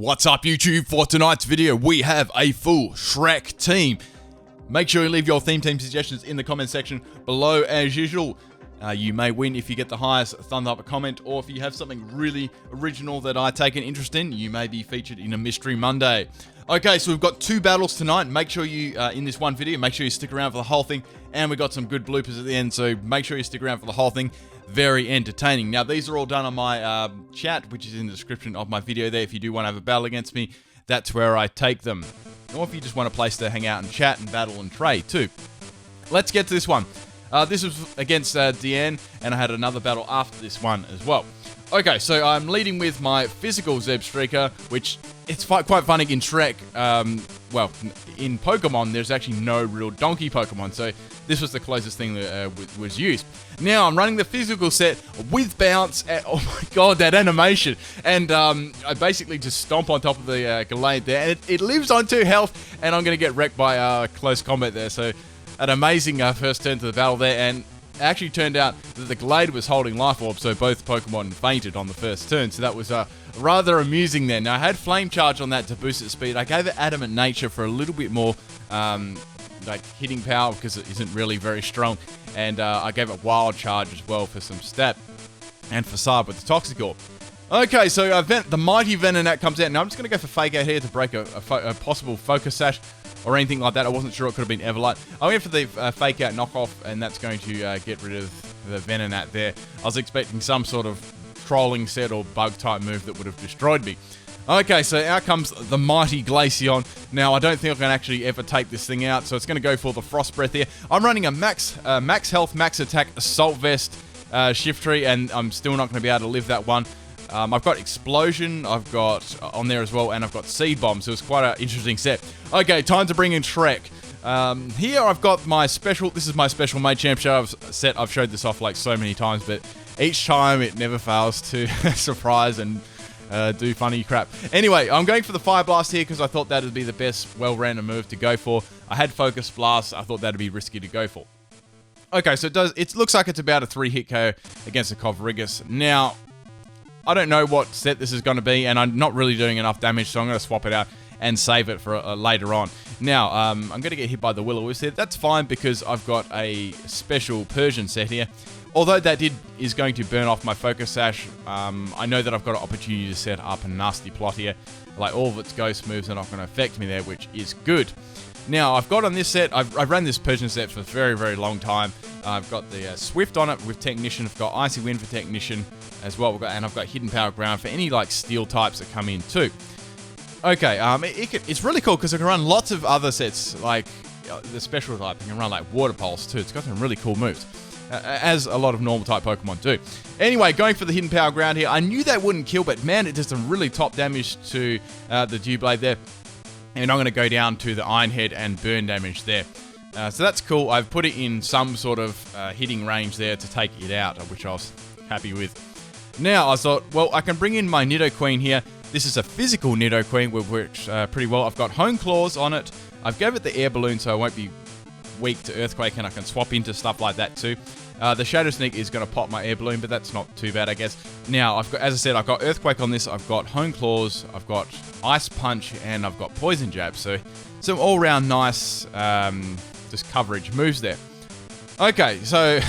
What's up YouTube? For tonight's video we have a full Shrek team. Make sure you leave your theme suggestions in the comment section below as usual. You may win if you get the highest thumbs up comment, or if you have something really original that I take an interest in, you may be featured in a Mystery Monday. Okay, so we've got two battles tonight. Make sure you, in this one video, make sure you stick around for the whole thing. And we got some good bloopers at the end, so make sure you stick around for the whole thing. Very entertaining. Now, these are all done on my chat, which is in the description of my video there. If you do want to have a battle against me, that's where I take them. Or if you just want a place to hang out and chat and battle and trade too. Let's get to this one. This was against Deanne, and I had another battle after this one as well. Okay, so I'm leading with my physical Zeb Streaker, which it's quite funny in Shrek. Well, in Pokemon, there's actually no real donkey Pokemon, so this was the closest thing that was used. Now, I'm running the physical set with bounce. Oh my god, that animation. And I basically just stomp on top of the Gallade there, and it lives on 2 health, and I'm going to get wrecked by close combat there. So, an amazing first turn to the battle there, and it actually turned out that the Glade was holding Life Orb, so both Pokemon fainted on the first turn, so that was rather amusing there. Now, I had Flame Charge on that to boost its speed. I gave it Adamant Nature for a little bit more like hitting power, because it isn't really very strong, and I gave it Wild Charge as well for some stat, and Facade with the Toxic Orb. Okay, so the Mighty Venonat comes out. Now, I'm just going to go for Fake Out here to break a possible Focus Sash or anything like that. I wasn't sure it could have been Everlight. I went for the Fake Out knockoff, and that's going to get rid of the Venonat there. I was expecting some sort of trolling set or bug type move that would have destroyed me. Okay, so out comes the Mighty Glaceon. Now, I don't think I can actually ever take this thing out, so it's going to go for the Frost Breath here. I'm running a max health, max attack, Assault Vest Shift Tree, and I'm still not going to be able to live that one. I've got Explosion, I've got on there as well, and I've got Seed Bomb, so it's quite an interesting set. Okay, time to bring in Shrek. Here I've got my special, this is my special Mage Champ set. I've showed this off like so many times, but each time it never fails to surprise and do funny crap. Anyway, I'm going for the Fire Blast here because I thought that would be the best well-rounded move to go for. I had Focus Blast, I thought that would be risky to go for. Okay, so it looks like it's about a 3-hit KO against the Cofrigus. Now, I don't know what set this is going to be, and I'm not really doing enough damage, so I'm going to swap it out and save it for later on. Now, I'm going to get hit by the Will-O-Wisp here. That's fine because I've got a special Persian set here. Although that is going to burn off my Focus Sash, I know that I've got an opportunity to set up a nasty plot here. Like, all of its ghost moves are not going to affect me there, which is good. Now, I've got on this set, I've run this Persian set for a very, very long time. I've got the Swift on it with Technician. I've got Icy Wind for Technician as well. And I've got Hidden Power Ground for any, like, steel types that come in, too. Okay, it's really cool because I can run lots of other sets, like the special type. I can run, like, Water Pulse, too. It's got some really cool moves, as a lot of normal type Pokemon do. Anyway, going for the Hidden Power Ground here. I knew that wouldn't kill, but, man, it does some really top damage to the Dewblade there. And I'm going to go down to the Iron Head and burn damage there. So that's cool. I've put it in some sort of hitting range there to take it out, which I was happy with. Now, I thought, well, I can bring in my Nidoqueen here. This is a physical Nidoqueen, which works pretty well. I've got Hone Claws on it. I've gave it the Air Balloon, so I won't be weak to Earthquake, and I can swap into stuff like that too. The Shadow Sneak is going to pop my Air Balloon, but that's not too bad, I guess. Now, as I said, I've got Earthquake on this, I've got Hone Claws, I've got Ice Punch, and I've got Poison Jab. So, some all-round nice just coverage moves there. Okay, so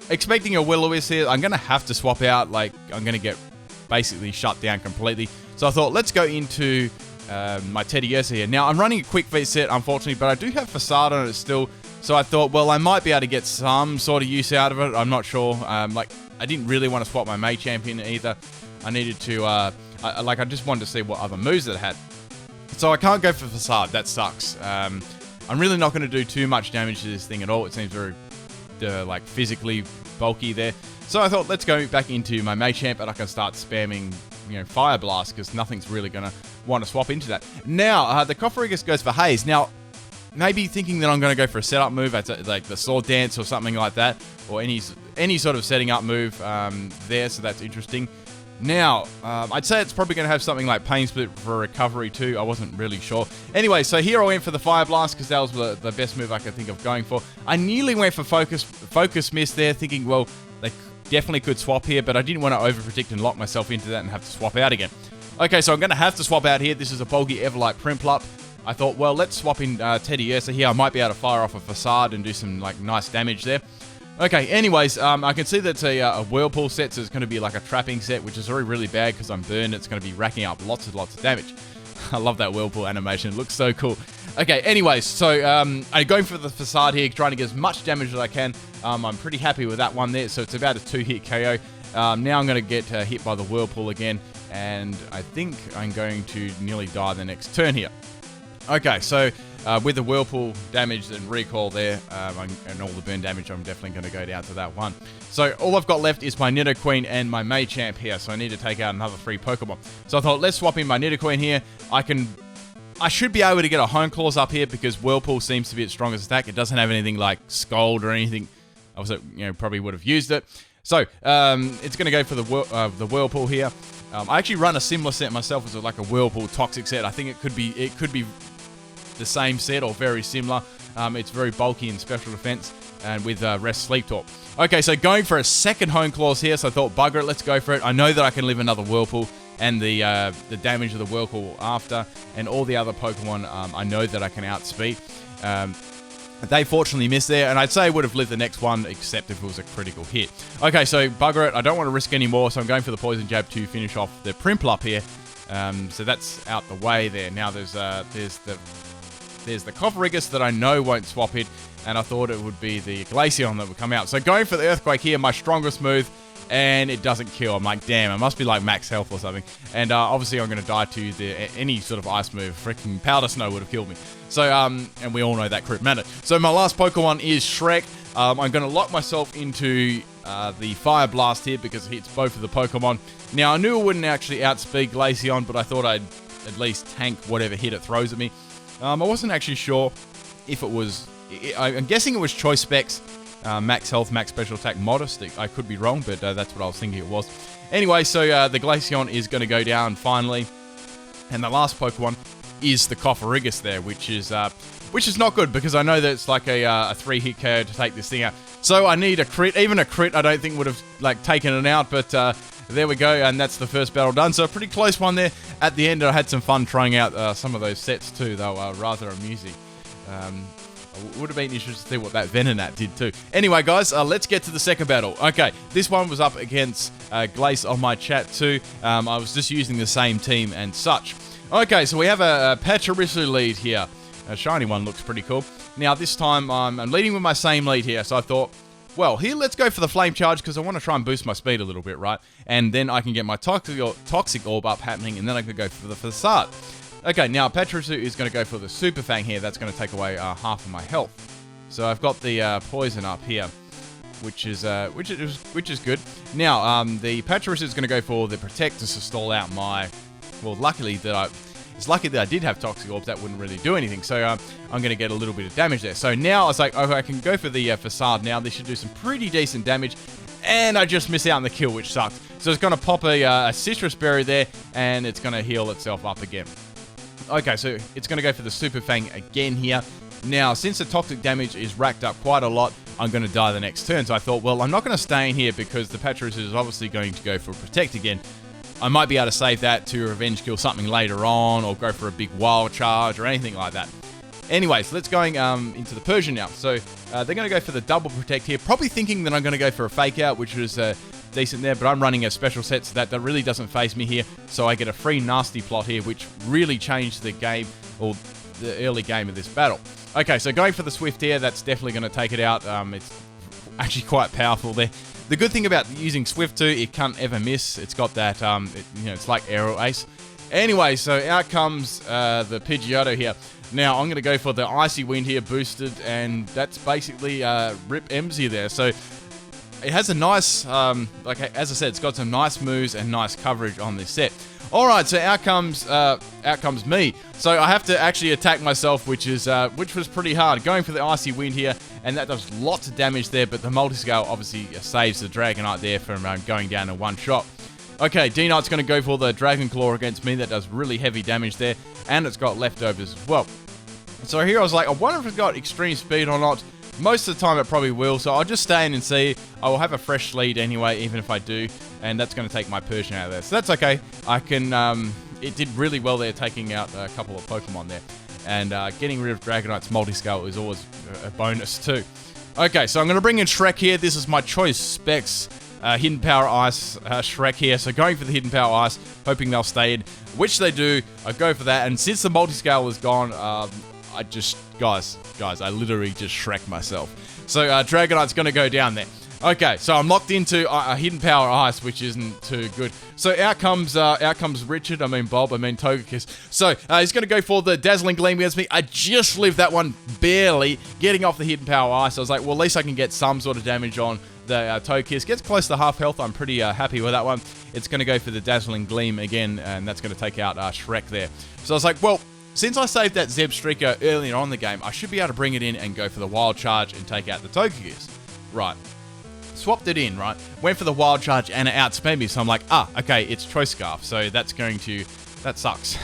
expecting a Will-O-Wisp here, I'm going to have to swap out. Like, I'm going to get basically shut down completely. So I thought, let's go into my Teddiursa here. Now, I'm running a Quick Feet set, unfortunately, but I do have Facade on it still. So I thought, well, I might be able to get some sort of use out of it. I'm not sure. Like, I didn't really want to swap my Mage Champion either. I needed to, I just wanted to see what other moves it had. So I can't go for Facade. That sucks. I'm really not going to do too much damage to this thing at all. It seems very, like, physically bulky there. So I thought, let's go back into my Mage Champ, and I can start spamming, Fire Blast, because nothing's really going to want to swap into that. Now, the Cofrigus goes for Haze. Now, maybe thinking that I'm going to go for a setup move, like the Sword Dance or something like that, or any sort of setting up move there, so that's interesting. Now, I'd say it's probably going to have something like Pain Split for recovery too. I wasn't really sure. Anyway, so here I went for the Fire Blast because that was the best move I could think of going for. I nearly went for Focus Mist there, thinking, well, they definitely could swap here, but I didn't want to overpredict and lock myself into that and have to swap out again. Okay, so I'm going to have to swap out here. This is a bulky Everlight Pimpnite. I thought, well, let's swap in Teddy Ursa here. I might be able to fire off a Facade and do some like nice damage there. Okay, anyways, I can see that a Whirlpool set, so it's going to be like a trapping set, which is already really bad because I'm burned. It's going to be racking up lots and lots of damage. I love that Whirlpool animation. It looks so cool. Okay, anyways, so I'm going for the Facade here, trying to get as much damage as I can. I'm pretty happy with that one there, so it's about a 2-hit KO. Now I'm going to get hit by the Whirlpool again, and I think I'm going to nearly die the next turn here. Okay, so with the Whirlpool damage and recoil there, and all the burn damage, I'm definitely going to go down to that one. So all I've got left is my Nidoqueen and my Machamp here, so I need to take out another 3 Pokemon. So I thought, let's swap in my Nidoqueen here. I should be able to get a Hone Claws up here because Whirlpool seems to be its strongest attack. It doesn't have anything like Scald or anything. I was, probably would have used it. So it's going to go for the Whirlpool here. I actually run a similar set myself as like a Whirlpool Toxic set. I think it could be the same set or very similar. It's very bulky in special defense and with Rest Sleep Talk. Okay, so going for a second Hone Claws here, so I thought, bugger it, let's go for it. I know that I can live another Whirlpool and the damage of the Whirlpool after, and all the other Pokemon I know that I can outspeed. They fortunately missed there, and I'd say I would have lived the next one, except if it was a critical hit. Okay, so bugger it, I don't want to risk any more, so I'm going for the Poison Jab to finish off the Pimpnite here. So that's out the way there. Now there's the Cofferegus that I know won't swap it, and I thought it would be the Glaceon that would come out. So going for the Earthquake here, my strongest move, and it doesn't kill. I'm like, damn, it must be like max health or something. And obviously I'm going to die to any sort of ice move. Freaking Powder Snow would have killed me. So, and we all know that crit matter. So my last Pokemon is Shrek. I'm going to lock myself into the Fire Blast here because it hits both of the Pokemon. Now, I knew it wouldn't actually outspeed Glaceon, but I thought I'd at least tank whatever hit it throws at me. I wasn't actually sure if it was... I'm guessing it was Choice Specs. Max health, max special attack, modest. I could be wrong, but that's what I was thinking it was. Anyway, so the Glaceon is going to go down finally. And the last Pokemon is the Cofferegus there, which is not good because I know that it's like a 3-hit KO to take this thing out. So I need a crit. Even a crit I don't think would have like taken it out, but there we go, and that's the first battle done. So a pretty close one there. At the end, I had some fun trying out some of those sets too. They were rather amusing. Would have been interesting to see what that Venonat did too. Anyway, guys, let's get to the second battle. Okay, this one was up against Glace on my chat too. I was just using the same team and such. Okay, so we have a Pachirisu lead here. A shiny one looks pretty cool. Now, this time I'm leading with my same lead here, so I thought, well, here, let's go for the Flame Charge because I want to try and boost my speed a little bit, right? And then I can get my Toxic Orb up happening, and then I can go for the Facade. Okay, now Pachirisu is going to go for the Super Fang here. That's going to take away half of my health. So I've got the Poison up here, which is good. Now the Pachirisu is going to go for the Protect to stall out my. Well, it's lucky that I did have Toxic Orbs. That wouldn't really do anything. So I'm going to get a little bit of damage there. So now I was like, okay, I can go for the Facade now. This should do some pretty decent damage. And I just miss out on the kill, which sucks. So it's going to pop a Citrus Berry there, and it's going to heal itself up again. Okay, so it's going to go for the Super Fang again here. Now, since the toxic damage is racked up quite a lot, I'm going to die the next turn. So I thought, well, I'm not going to stay in here because the Pachirisu is obviously going to go for Protect again. I might be able to save that to revenge kill something later on or go for a big Wild Charge or anything like that. Anyways, let's going into the Persian now. So they're going to go for the double Protect here, probably thinking that I'm going to go for a Fake Out, which was decent there, but I'm running a special set, so that really doesn't phase me here. So I get a free Nasty Plot here, which really changed the game, or the early game of this battle. Okay, so going for the Swift here, that's definitely going to take it out. It's actually quite powerful there. The good thing about using Swift too, it can't ever miss. It's got that, it's like Aero Ace. Anyway, so out comes the Pidgeotto here. Now, I'm going to go for the Icy Wind here, boosted, and that's basically Rip Emsy there. So it has a nice, as I said, it's got some nice moves and nice coverage on this set. All right, so out comes me. So I have to actually attack myself, which was pretty hard. Going for the Icy Wind here, and that does lots of damage there, but the Multiscale obviously saves the Dragonite there from going down in one shot. Okay, D-Knight's going to go for the Dragon Claw against me. That does really heavy damage there, and it's got leftovers as well. So here I was like, I wonder if it's got extreme speed or not. Most of the time it probably will, so I'll just stay in and see. I will have a fresh lead anyway, even if I do, and that's going to take my Persian out of there. So that's okay. I can it did really well there, taking out a couple of Pokemon there. And getting rid of Dragonite's multi-scale is always a bonus too. Okay, so I'm going to bring in Shrek here. This is my choice specs. Hidden Power Ice Shrek here. So going for the Hidden Power Ice, hoping they'll stay in, which they do. I go for that. And since the multi-scale is gone, I just, guys, I literally just Shrek myself. So Dragonite's going to go down there. Okay, so I'm locked into a Hidden Power Ice, which isn't too good. So out comes Richard, Bob, Togekiss. So he's going to go for the Dazzling Gleam against me. I just lived that one barely, getting off the Hidden Power Ice. I was like, well, at least I can get some sort of damage on the Togekiss. Gets close to half health. I'm pretty happy with that one. It's going to go for the Dazzling Gleam again, and that's going to take out Shrek there. So I was like, well, since I saved that Zebstrika earlier on in the game, I should be able to bring it in and go for the Wild Charge and take out the Togekiss. Right. Swapped it in, right? Went for the Wild Charge and it outsped me, so I'm like, okay, it's Choice Scarf, so that sucks.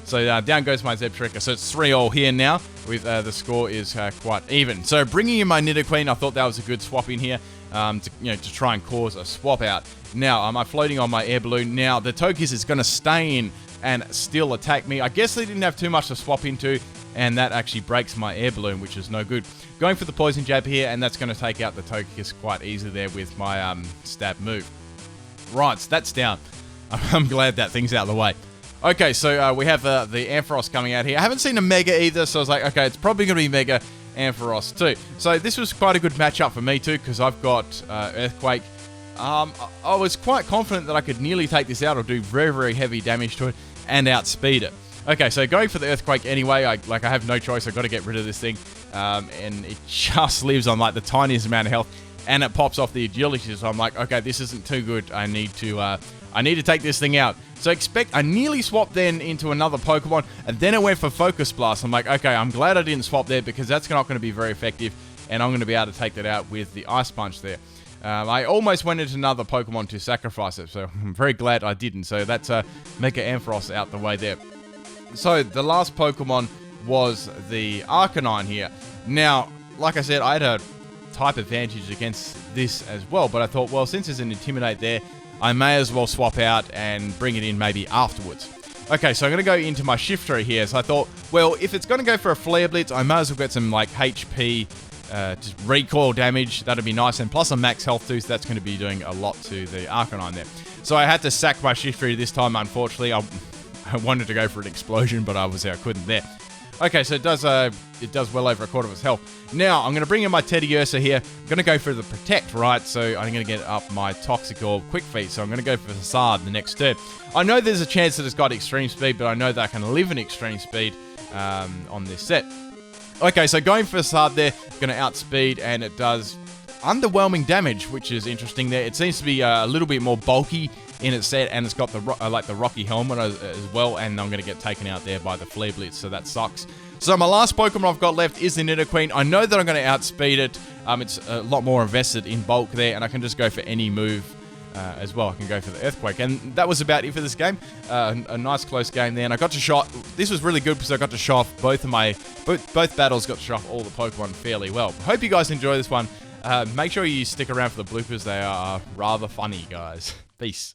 So down goes my Zebstrika, so it's 3-all here now, with the score is quite even. So bringing in my Nidoqueen, I thought that was a good swap in here, to try and cause a swap out. Now, I'm floating on my air balloon. Now, the Togekiss is going to stay in and still attack me. I guess they didn't have too much to swap into, and that actually breaks my air balloon, which is no good. Going for the Poison Jab here, and that's going to take out the Togekiss quite easily there with my stab move. Right, so that's down. I'm glad that thing's out of the way. Okay, so we have the Ampharos coming out here. I haven't seen a Mega either, so I was like, okay, it's probably going to be Mega Ampharos too. So this was quite a good matchup for me too, because I've got Earthquake. I was quite confident that I could nearly take this out or do very, very heavy damage to it and outspeed it. Okay, so going for the Earthquake anyway, I have no choice. I've got to get rid of this thing. And it just lives on like the tiniest amount of health, and it pops off the Agility. So I'm like, okay, this isn't too good. I need to take this thing out. So I nearly swapped then into another Pokemon, and then it went for Focus Blast. I'm like, okay, I'm glad I didn't swap there, because that's not going to be very effective, and I'm going to be able to take that out with the Ice Punch there. I almost went into another Pokemon to sacrifice it, so I'm very glad I didn't. So that's Mega Ampharos out the way there. So the last Pokemon was the Arcanine here. Now, like I said, I had a type advantage against this as well, but I thought, well, since there's an Intimidate there, I may as well swap out and bring it in maybe afterwards. Okay, so I'm going to go into my Shiftry here. So I thought, well, if it's going to go for a Flare Blitz, I may as well get some like HP, just recoil damage. That'd be nice, and plus a max health too, so that's going to be doing a lot to the Arcanine there. So I had to sack my Shiftry this time, unfortunately. I wanted to go for an explosion, but I couldn't there. Okay, so it does well over a quarter of its health. Now, I'm going to bring in my Teddiursa here. I'm going to go for the Protect, right? So I'm going to get up my Toxic Orb Quick Feet. So I'm going to go for Facade the next turn. I know there's a chance that it's got Extreme Speed, but I know that I can live in Extreme Speed on this set. Okay, so going for Facade there, going to outspeed, and it does underwhelming damage, which is interesting there. It seems to be a little bit more bulky in its set, and it's got the the Rocky Helmet as well, and I'm going to get taken out there by the Flare Blitz, so that sucks. So my last Pokemon I've got left is the Nidoqueen. I know that I'm going to outspeed it. It's a lot more invested in bulk there, and I can just go for any move as well. I can go for the Earthquake, and that was about it for this game. A nice close game there, and I got to shot. This was really good because I got to show off both battles. Got to show off all the Pokemon fairly well. Hope you guys enjoy this one. Make sure you stick around for the bloopers. They are rather funny, guys. Peace.